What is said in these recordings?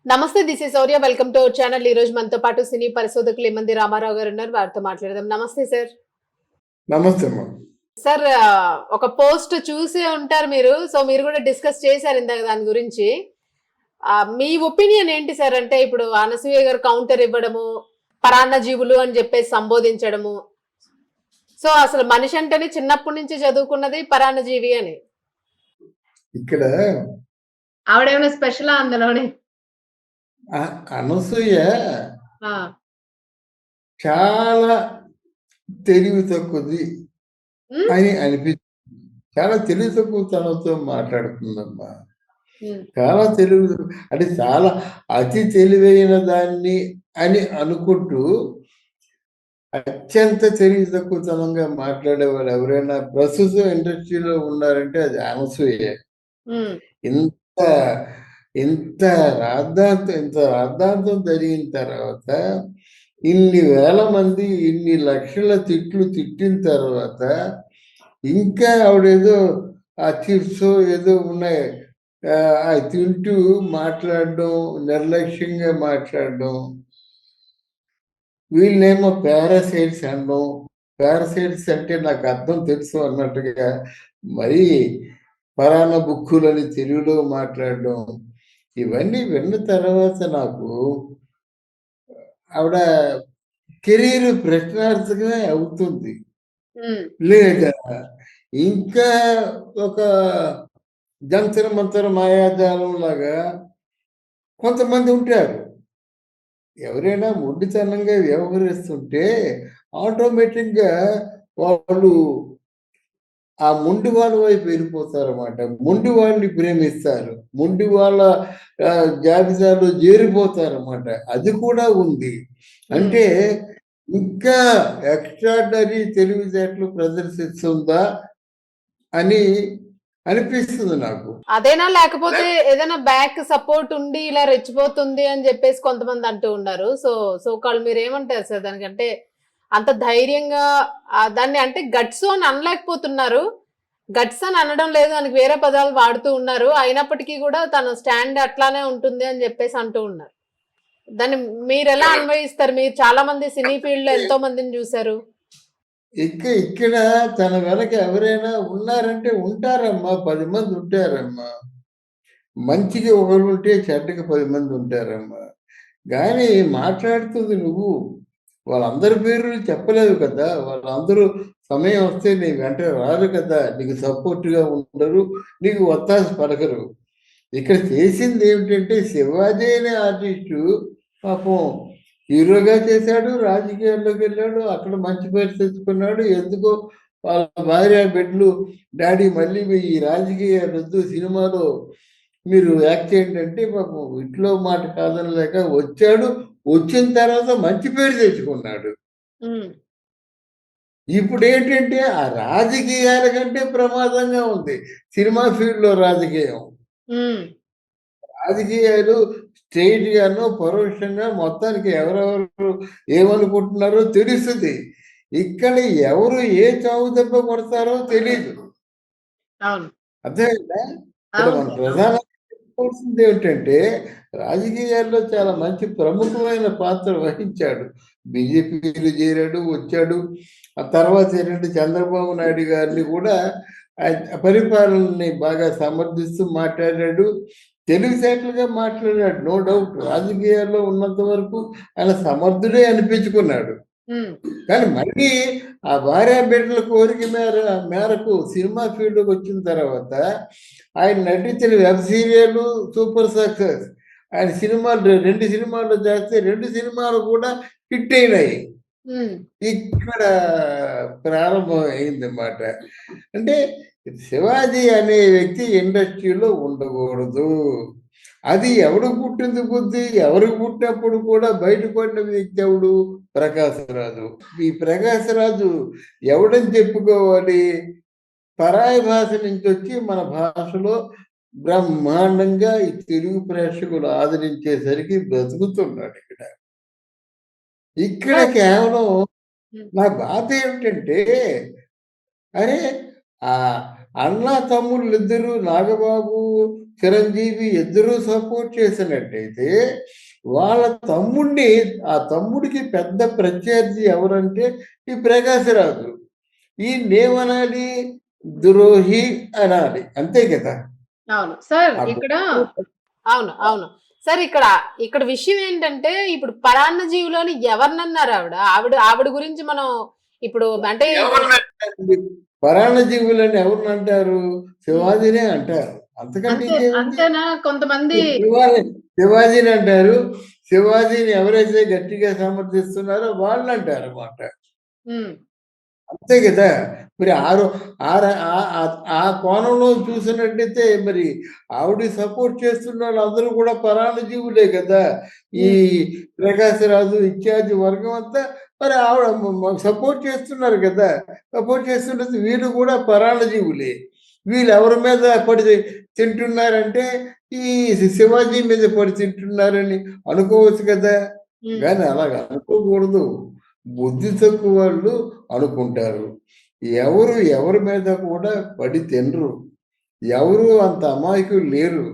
నమస్తే, this is Sourya. Welcome to our channel. ఈ రోజు మనతో పాటు సినీ పరిశోధకులు ఏమంది రామారావు గారు ఉన్నారు. వారితో మాట్లాడదాం. నమస్తే సార్. నమస్తే అమ్మా. సార్, ఒక పోస్ట్ చూసే ఉంటారు మీరు. సో మీరు కూడా డిస్కస్ చేశారు ఇందాక దాని గురించి. మీ ఒపీనియన్ ఏంటి సార్? అంటే ఇప్పుడు అనసూయ గారు కౌంటర్ ఇవ్వడము, పరాన్న జీవులు అని చెప్పేసి సంబోధించడము. సో అసలు మనిషి అంటేనే చిన్నప్పటి నుంచి చదువుకున్నది పరాన్న జీవి అని. ఇక్కడ ఆవిడేమైనా స్పెషల్ అందులోనే? అనసూయ ఆ, చాలా తెలివి తక్కువది ఉమ్, అని అనిపిస్తుంది. చాలా తెలివి తక్కువతనంతో మాట్లాడుతుందమ్మా. ఉమ్, చాలా అంటే చాలా అతి తెలివైన దాన్ని అని అనుకుంటూ అత్యంత తెలివి తక్కువతనంగా మాట్లాడేవాడు ఎవరైనా ప్రస్తుతం ఇండస్ట్రీలో ఉన్నారంటే అది అనసూయ. ఉమ్, ఇంత ఇంత ఇంత రాద్ధాంతం జరిగిన తర్వాత ఇన్ని వేల మంది ఇన్ని లక్షల తిట్లు తిట్టిన తర్వాత ఇంకా ఆవిడేదో ఆ చిప్స్ ఏదో ఉన్నాయి అవి తింటూ మాట్లాడడం, నిర్లక్ష్యంగా మాట్లాడడం, వీళ్ళేమో పారాసైట్స్ అనడం. పారాసైట్స్ అంటే నాకు అర్థం తెలుసు అన్నట్టుగా మరీ పరాన్న బుక్కులని తెలుగులో మాట్లాడడం, ఇవన్నీ విన్న తర్వాత నాకు ఆవిడ కెరీర్ ప్రశ్నార్థకమే అవుతుంది. లేదా ఇంకా ఒక జంతర మంతర మాయాజాలం లాగా కొంతమంది ఉంటారు. ఎవరైనా మొండితనంగా వ్యవహరిస్తుంటే ఆటోమేటిక్గా వాళ్ళు ఆ మొండి వాళ్ళ వైపు వెళ్ళిపోతారన్నమాట. మొండి వాళ్ళని ప్రేమిస్తారు, మొండి వాళ్ళ జాబితాలో చేరిపోతారన్నమాట. అది కూడా ఉంది. అంటే ఇంకా ఎక్స్ట్రాడనరీ తెలివితేటలు ప్రదర్శిస్తుందా అని అనిపిస్తుంది నాకు. అదేనా, లేకపోతే ఏదైనా బ్యాక్ సపోర్ట్ ఉండి ఇలా రెచ్చిపోతుంది అని చెప్పేసి కొంతమంది అంటూ ఉన్నారు. సో కాళ్ళు మీరు ఏమంటారు సార్ దానికంటే? అంత ధైర్యంగా దాన్ని అంటే గట్స్ అని అనలేకపోతున్నారు. గట్స్ అని అనడం లేదు, దానికి వేరే పదాలు వాడుతూ ఉన్నారు. అయినప్పటికీ కూడా తన స్టాండ్ అట్లానే ఉంటుంది అని చెప్పేసి అంటూ ఉన్నారు. దాన్ని మీరు ఎలా అన్వయిస్తారు? మీరు చాలా మంది సినీ ఫీల్డ్ లో ఎంతో మందిని చూశారు. ఇక్కడ తన వెనక ఎవరైనా ఉన్నారంటే ఉంటారమ్మా, 10 మంది ఉంటారమ్మా. మంచికి ఒకరు ఉంటే చెడ్డకి 10 మంది ఉంటారమ్మా. కానీ మాట్లాడుతుంది నువ్వు. వాళ్ళందరి పేర్లు చెప్పలేవు కదా. వాళ్ళందరూ సమయం వస్తే నీ వెంట రారు కదా. నీకు సపోర్ట్గా ఉండరు, నీకు ఒత్తాసు పలకరు. ఇక్కడ చేసింది ఏమిటంటే శివాజీ అనే ఆర్టిస్టు పాపం హీరోగా చేశాడు, రాజకీయాల్లోకి వెళ్ళాడు, అక్కడ మంచి పేరు తెచ్చుకున్నాడు. ఎందుకో వాళ్ళ భార్య బిడ్డలు డాడీ మళ్ళీ ఈ రాజకీయాలు వద్దు, సినిమాలో మీరు యాక్ట్ చేయండి అంటే పాపం ఇంట్లో మాట కాదనలేక వచ్చాడు. వచ్చిన తర్వాత మంచి పేరు తెచ్చుకున్నాడు. ఇప్పుడు ఏంటంటే ఆ రాజకీయాల కంటే ప్రమాదంగా ఉంది సినిమా ఫీల్డ్లో రాజకీయం. రాజకీయాలు స్ట్రైట్ గాను పరోక్షంగా మొత్తానికి ఎవరెవరు ఏమనుకుంటున్నారో తెలుస్తుంది. ఇక్కడ ఎవరు ఏ చావు దెబ్బ కొడతారో తెలీదు. అర్థమైందా? ఇక్కడ మన ప్రధానంగా చెప్పుకోవాల్సింది ఏమిటంటే రాజకీయాల్లో చాలా మంచి ప్రముఖమైన పాత్ర వహించాడు. బీజేపీలో చేరాడు, వచ్చాడు. ఆ తర్వాత ఏంటంటే చంద్రబాబు నాయుడు గారిని కూడా పరిపాలనని బాగా సమర్థిస్తూ మాట్లాడాడు. తెలివితేటలుగా మాట్లాడాడు, నో డౌట్. రాజకీయాల్లో ఉన్నంత వరకు ఆయన సమర్థుడే అనిపించుకున్నాడు. కానీ మళ్ళీ ఆ భార్య బిడ్డల కోరిక మేరకు సినిమా ఫీల్డ్కి వచ్చిన తర్వాత ఆయన నటించిన వెబ్ సీరియల్ సూపర్ సక్సెస్. ఆయన సినిమాలు 2 సినిమాలు చేస్తే 2 సినిమాలు కూడా హిట్ అయినాయి. ఇక్కడ ప్రారంభం అయిందన్నమాట. అంటే శివాజీ అనే వ్యక్తి ఇండస్ట్రీలో ఉండకూడదు. అది ఎవడు పుట్టింది బుద్ధి. ఎవరికి పుట్టినప్పుడు కూడా బయటపడిన వ్యక్తి ఎవడు? ప్రకాశరాజు. ఈ ప్రకాశరాజు ఎవడని చెప్పుకోవాలి? పరాయి భాష నుంచి వచ్చి మన భాషలో బ్రహ్మాండంగా ఈ తెలుగు ప్రేక్షకులు ఆదరించేసరికి బ్రతుకుతున్నాడు. ఇక్కడ కేవలం నా బాధ ఏమిటంటే, అరే ఆ అన్న తమ్ముళ్ళు ఇద్దరు నాగబాబు చిరంజీవి ఇద్దరూ సపోర్ట్ చేసినట్టయితే వాళ్ళ తమ్ముడిని, ఆ తమ్ముడికి పెద్ద ప్రత్యర్థి ఎవరంటే ఈ ప్రకాశరాజు. ఈయన్నేమనాలి? ద్రోహి అనాలి, అంతే కదా. అవును సార్. ఆ ఇక్కడ గొప్ప అవును అవును సార్, ఇక్కడ విషయం ఏంటంటే, ఇప్పుడు పరాన్న జీవులని ఎవరినన్నారు? ఆవిడ ఆవిడ గురించి మనం ఇప్పుడు అంటే ఎవరినంటారండి? పరాన్నజీవులని ఎవరినంటారు? శివాజీనే అంటారు. అంతకంటే అంతే ఇంకేముంది? అంతేనా? కొంతమంది శివాజీని అంటారు. శివాజీని ఎవరైతే గట్టిగా సమర్థిస్తున్నారో వాళ్ళని అంటారు అన్నమాట. ఉమ్, అంతే కదా. మరి ఆ కోణంలో చూసినట్టయితే మరి ఆవిడ సపోర్ట్ చేస్తున్న వాళ్ళందరూ కూడా పరాన్నజీవులే కదా. ఈ ఉమ్, ప్రకాశరాజు ఇత్యాది వర్గం అంతా మరి ఆవిడ సపోర్ట్ చేస్తున్నారు కదా. సపోర్ట్ చేస్తున్నది వీళ్ళు కూడా పరాన్నజీవులే. వీళ్ళు ఎవరి మీద పడి తింటున్నారంటే ఈ శివాజీ మీద పడి తింటున్నారని అనుకోవచ్చు కదా. ఉమ్, కానీ అలాగ అనుకోకూడదు. బుద్ధి తక్కువ వాళ్ళు అనుకుంటారు. ఎవరి మీద కూడా పడి తినరు. ఎవరు అంత అమాయకులు లేరు.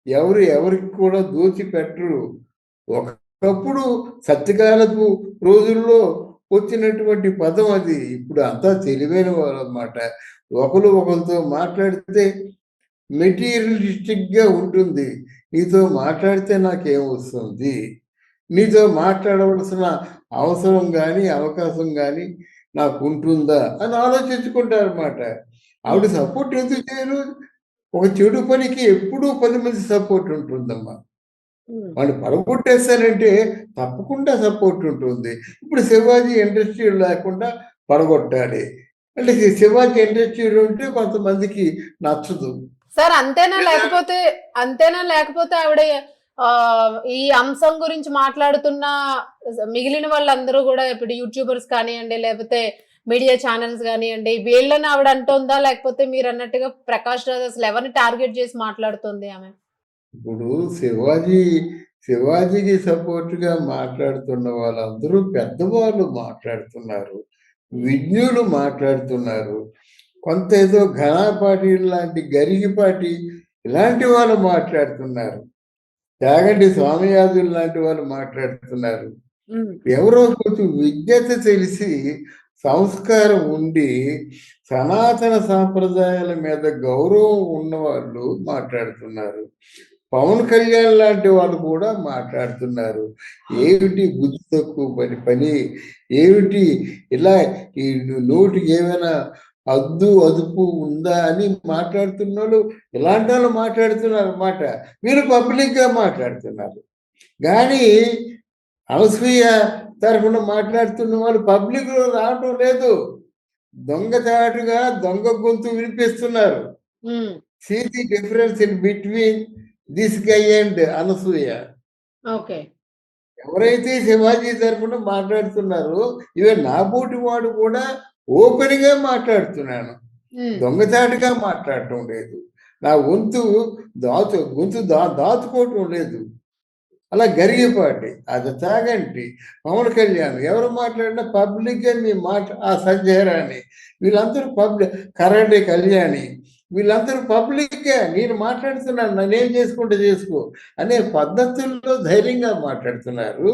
ఎవరికి కూడా దోచిపెట్టరు. ఒకప్పుడు సత్యకాలపు రోజుల్లో వచ్చినటువంటి పదం అది. ఇప్పుడు అంతా తెలివైన వాళ్ళు అన్నమాట. ఒకరితో మాట్లాడితే మెటీరియలిస్టిక్‌గా ఉంటుంది. నీతో మాట్లాడితే నాకేమొస్తుంది? నీతో మాట్లాడవలసిన అవసరం గాని, అవకాశం గాని నాకుంటుందా? అని ఆలోచించుకుంటారన్నమాట. ఆవిడ ఉమ్, సపోర్ట్ ఎందుకు చేయరు? ఒక చెడు పనికి ఎప్పుడూ 10 మంది సపోర్ట్ ఉంటుందమ్మా. ఉమ్. వాళ్ళు పడగొట్టేసారంటే తప్పకుండా సపోర్ట్ ఉంటుంది. ఇప్పుడు శివాజీ ఇండస్ట్రీ లేకుండా పడగొట్టాలి. అంటే శివాజీ ఇండస్ట్రీ ఉంటే కొంతమందికి నచ్చదు. సార్ అంతేనా లేకపోతే ఆవిడ ఆ ఈ అంశం గురించి మాట్లాడుతున్న మిగిలిన వాళ్ళందరూ కూడా ఇప్పుడు యూట్యూబర్స్ కానివ్వండి, లేకపోతే మీడియా ఛానల్స్ కానివ్వండి, వీళ్ళని ఆవిడ అంటుందా? లేకపోతే మీరు అన్నట్టుగా ప్రకాష్ రాజ్ అసలు ఎవరిని టార్గెట్ చేసి మాట్లాడుతుంది ఆమె? ఇప్పుడు శివాజీకి సపోర్ట్‌గా మాట్లాడుతున్న వాళ్ళందరూ పెద్దవాళ్ళు మాట్లాడుతున్నారు. విజ్ఞులు మాట్లాడుతున్నారు. కొంత ఏదో ఘనాపాటి లాంటి గరిగిపాటి ఇలాంటి వాళ్ళు మాట్లాడుతున్నారు. త్యాగంటి స్వామియాజులు లాంటి వాళ్ళు మాట్లాడుతున్నారు. ఉమ్, ఎవరో కొంచెం విజ్ఞత తెలిసి, సంస్కారం ఉండి, సనాతన సాంప్రదాయాల మీద గౌరవం ఉన్నవాళ్ళు మాట్లాడుతున్నారు. పవన్ కళ్యాణ్ లాంటి వాళ్ళు కూడా మాట్లాడుతున్నారు. ఏమిటి బుద్ధి తక్కువ పని? ఏమిటి ఇలా ఈ నోటికి ఏమైనా అదుపు ఉందా అని మాట్లాడుతున్నోళ్ళు ఇలాంటి వాళ్ళు మాట్లాడుతున్నారు అన్నమాట. వీళ్ళు పబ్లిక్‌గా మాట్లాడుతున్నారు. కానీ అనసూయ తరఫున మాట్లాడుతున్న వాళ్ళు పబ్లిక్‌లో రావటం లేదు. దొంగచాటుగా దొంగ గొంతు వినిపిస్తున్నారు. Um, see the difference in between this guy and Anasuya. Okay. ఎవరైతే శివాజీ తరఫున మాట్లాడుతున్నారో ఈవెన్ నా బోటి వాడు కూడా ఓపెన్‌గా మాట్లాడుతున్నాను. ఉమ్, దొంగచాటుగా మాట్లాడటం లేదు. నా గొంతు దాచుకోవటం లేదు. అలా గరిగిపాటి, అది త్యాగంటి, పవన్ కళ్యాణ్ ఎవరు మాట్లాడినా పబ్లిక్‌గా మీ మాట, ఆ సంజయ్ రాణి వీళ్ళందరూ కరాటే కళ్యాణి వీళ్ళందరూ పబ్లిక్‌గా నేను మాట్లాడుతున్నాను, నన్నేం చేసుకుంటే చేసుకో అనే పద్ధతుల్లో ధైర్యంగా మాట్లాడుతున్నారు.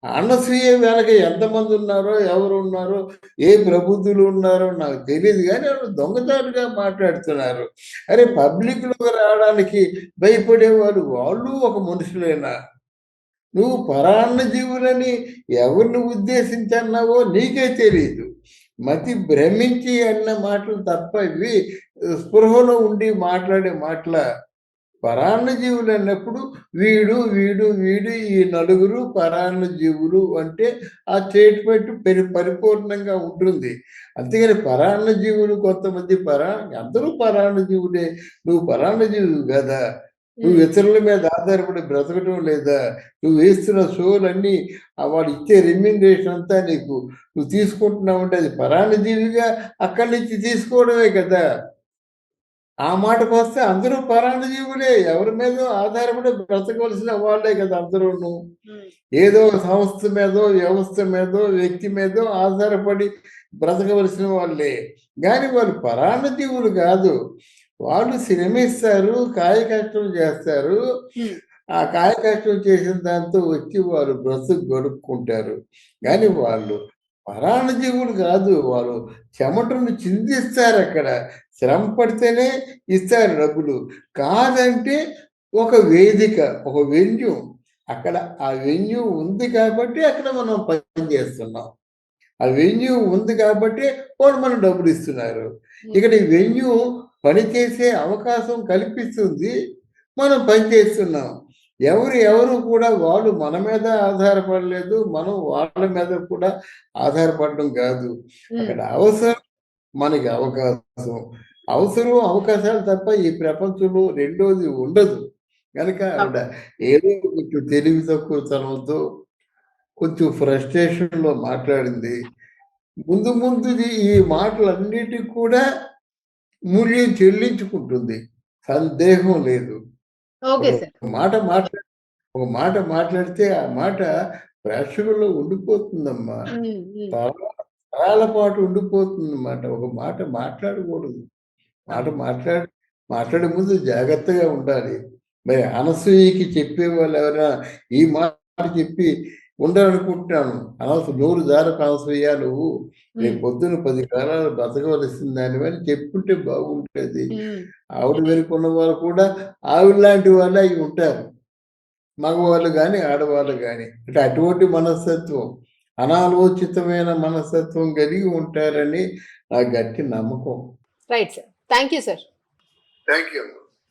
అనసూయ వెనక ఎంతమంది ఉన్నారో, ఎవరు ఉన్నారో, ఏ ప్రబుద్ధులు ఉన్నారో నాకు తెలియదు కానీ వాళ్ళు దొంగచాటుగా మాట్లాడుతున్నారు. అరే పబ్లిక్‌లోకి రావడానికి భయపడేవారు వాళ్ళు ఒక మనుషులేనా? నువ్వు పరాన్న జీవులని ఎవరిని ఉద్దేశించి అన్నావో నీకే తెలియదు. మతి భ్రమించి అన్న మాటలు తప్ప ఇవి స్పృహలో ఉండి మాట్లాడే మాటల. పరాన్న జీవులు అన్నప్పుడు వీడు ఈ నలుగురు పరాన్న జీవులు అంటే ఆ స్టేట్మెంట్ పరిపూర్ణంగా ఉంటుంది. అంతేగాని పరాన్న జీవులు కొంతమంది అందరూ పరాన్న జీవులే. నువ్వు పరాన్న జీవులు కదా. నువ్వు ఉమ్. ఇతరుల మీద ఆధారపడి బ్రతకటం లేదా? నువ్వు వేస్తున్న షోలన్నీ వాడు ఇచ్చే రెమ్యునరేషన్ అంతా నువ్వు తీసుకుంటున్నావు అంటే అది పరాన్నజీవిగా అక్కడి నుంచి తీసుకోవడమే కదా. ఆ మాటకొస్తే అందరూ పరాన్నజీవులే. ఎవరి మీదో ఆధారపడి బ్రతకవలసిన వాళ్ళే కదా అందరూను. ఉమ్. ఏదో ఒక సంస్థ మీదో, వ్యవస్థ మీదో, వ్యక్తి మీదో ఆధారపడి బ్రతకవలసిన వాళ్ళే. గాని వాళ్ళు పరాన్నజీవులు కాదు. వాళ్ళు శ్రమిస్తారు, కాయకష్టం చేస్తారు. ఉమ్, ఆ కాయకష్టం చేసిన దాంతో వచ్చి వారు బ్రతుకు గడుపుకుంటారు. కానీ వాళ్ళు పరాన్నజీవులు కాదు. వాళ్ళు చెమటను చిందిస్తారక్కడ. శ్రమ పడితేనే ఇస్తారు డబ్బులు. కాదంటే ఒక వేదిక, ఒక వెన్యూ. అక్కడ ఆ వెన్యూ ఉంది కాబట్టి అక్కడ మనం పని చేస్తున్నాం. ఆ వెన్యూ ఉంది కాబట్టి వాళ్ళు మనకు డబ్బులు ఇస్తున్నారు. ఇక్కడ ఈ వెన్యూ పనిచేసే అవకాశం కల్పిస్తుంది. మనం పని చేస్తున్నాం. ఎవరు కూడా వాళ్ళు మన మీద ఆధారపడలేదు. మనం వాళ్ళ మీద కూడా ఆధారపడడం కాదు. ఉమ్, అక్కడ అవసరం, మనకి అవకాశం. అవసరం, అవకాశాలు తప్ప ఈ ప్రపంచంలో రెండోది ఉండదు. కనుక ఆవిడ ఏదో కొంచెం తెలివి తక్కువతనంతో కొంచెం ఫ్రస్ట్రేషన్‌లో మాట్లాడింది. ముందు ఈ మాటలన్నిటికి కూడా మూల్యం చెల్లించుకుంటుంది. సందేహం లేదు. ఓకే ఒక సార్. మాట మాట్లా ఒక మాట మాట్లాడితే ఆ మాట ప్రేక్షకుల్లో ఉండిపోతుందమ్మా. ఉమ్, ఉమ్, తరాల పాటు ఉండిపోతుందన్నమాట. ఒక మాట మాట్లాడకూడదు. మాట అవును. మాట్లాడే ముందు జాగ్రత్తగా ఉండాలి. మరి అనసూయకి చెప్పేవాళ్ళు ఎవరైనా ఈ మాట చెప్పి ఉండాలనుకుంటున్నాను. నోరు జారకు అనసూయ నువ్వు రేపు ఉమ్, పొద్దున 10 కాలాలు బతకవలసిన దానివి అని చెప్పుంటే బాగుండేది. ఉమ్, ఆవిడ వెనుకున్న వాళ్ళు కూడా ఆవిడలాంటి వాళ్ళే అయి ఉంటారు. మగవాళ్ళు గాని, ఆడవాళ్ళు గాని. అంటే అటువంటి మనస్తత్వం, అనాలోచితమైన మనస్తత్వం కలిగి ఉంటారని నా గట్టి నమ్మకం. Right sir. Thank you sir. Thank you.